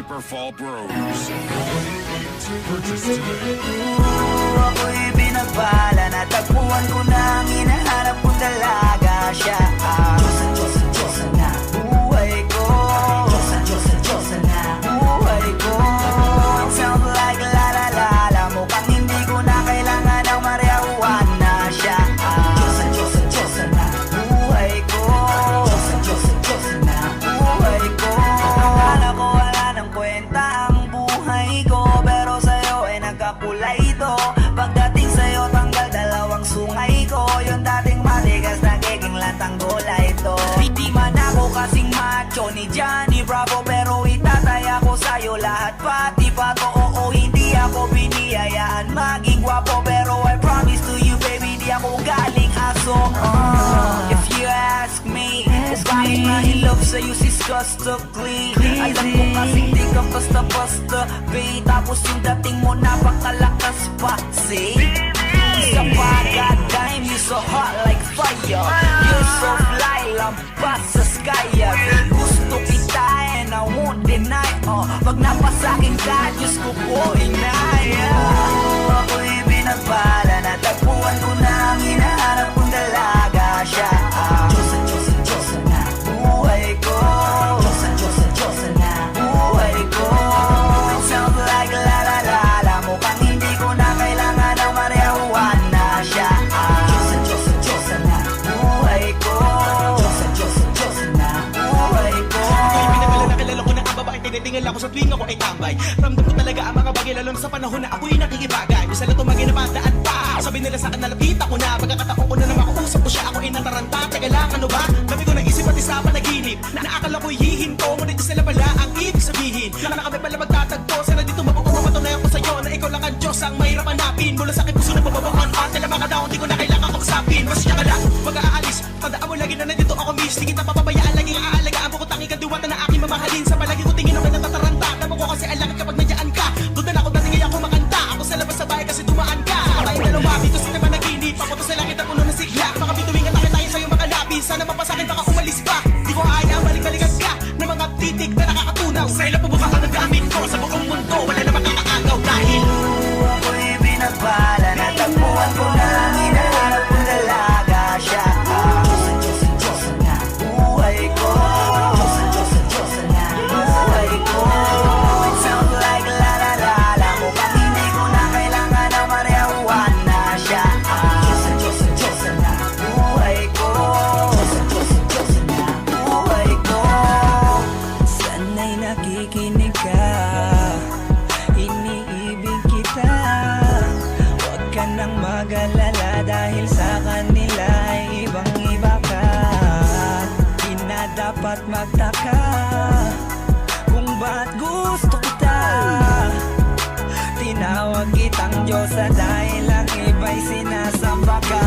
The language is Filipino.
Paper Fall Bros. Purchase today. Ako'y binagbala, natagpuan ko na ang hinahanap kong dalaga. Siya ang Diyosa na buhay ko. Diyosa na buhay ko. It sounds like la la la la. Mukhang hindi ko na kailangan ng marijuana. Siya ang Diyosa na buhay ko. Diyosa na buhay ko. Akala ko wala ng kwenta ang buhay ko, pero sa'yo ay nagkakulay ito. Pagdating sa'yo tanggal dalawang sungay ko. Yung dating matigas nagiging lantang gulay ito. Hindi man ako kasing macho ni Johnny Bravo, pero itataya ko sa'yo lahat pati pa to. Oo, hindi ako biniyayaan maging gwapo, pero I promise to you baby, di ako galing aso. If you ask me, bakit na in love sa'yo sis gusto clean. Alam ko kasi di ka basta-basta babe, tapos yung dating mo napakalakas pa. See? Isa pa, goddamn, you so hot like fire. You're so fly, lampas sa sky. Gusto kita and I won't deny. Pag napasakin ka, Diyos ko po inaya. Ako'y binagbala, natagpuan ko na ang hinahanap kong dalaga. Siya ang Diyosa na buhay ko. Diyosa na buhay ko. It sounds like la la la la. Mukhang hindi ko na kailangan ng marijuana. Siya ang Diyosa na buhay ko. Diyosa na buhay ko. Ako'y pinagala na kilala ko na ang babaeng tinitingala ko sa tuwing ako ay tambay. Ramdam ko talaga ang mga bagay lalo na sa panahon na ako'y nakikibagay. Minsan lang tumagin na pandaan pa. Sabi nila sa akin nalapit ako na. Pagkakataon ko na na makausap ko siya, ako ay nataranta. Teka lang, ano ba? Dami ko naisip at isa panaginip na naakala ko'y hihinto. Ngunit sila pala ang ibig sabihin na kami pala magtatagpo. Sana dito mapapatunayan ko sa'yo na ikaw lang ang Diyos ang mahirap hanapin. Mula sa aking puso na pababaan at nila mga daon, di ko na kailangan kausapin. Basta ka lang, mag-aalis. Tandaan mo lagi na nandito ako miss. Di kita papabayaan, laging aalagaan mo ko tanging kadiwata na aking mamahalin. Sa palagi ko tingin ako natataranta. Tama ko kasi alangan kapag nandiyan ka. Doon na ako dating ako makanta. Ako sa labas sa bahay kasi dumaan ka. Tayong dalawa dito sa panaginip. Ako to sa langit na puno ng sigla. Mga bituwing at tayo sa'yo makalapis. Sana mapasakin baka umalis pa. Di ko kaya balik-balikan ka ng mga titik na nakakatunaw. Sa ilang pubuka ka ng gamit ko. Sa buong mundo wala na makakaagaw dahil ako'y binagbala, natagpuan ko na ang hinahanap kong dalaga. Siya ang Diyosa na buhay ko. Diyosa na buhay ko. It sounds like la la la la. Mukhang hindi ko na kailangan ng marijuana. Siya ang Diyosa na buhay ko. Diyosa na buhay ko. Sana'y nakikinig ka, iniibig kita. Huwag ka nang mag-alala dahil sa kanila ay ibang-iba ka. Di na dapat magtaka kung ba't gusto kita. Tinawag kitang Diyosa dahil ang iba'y sinasamba ka.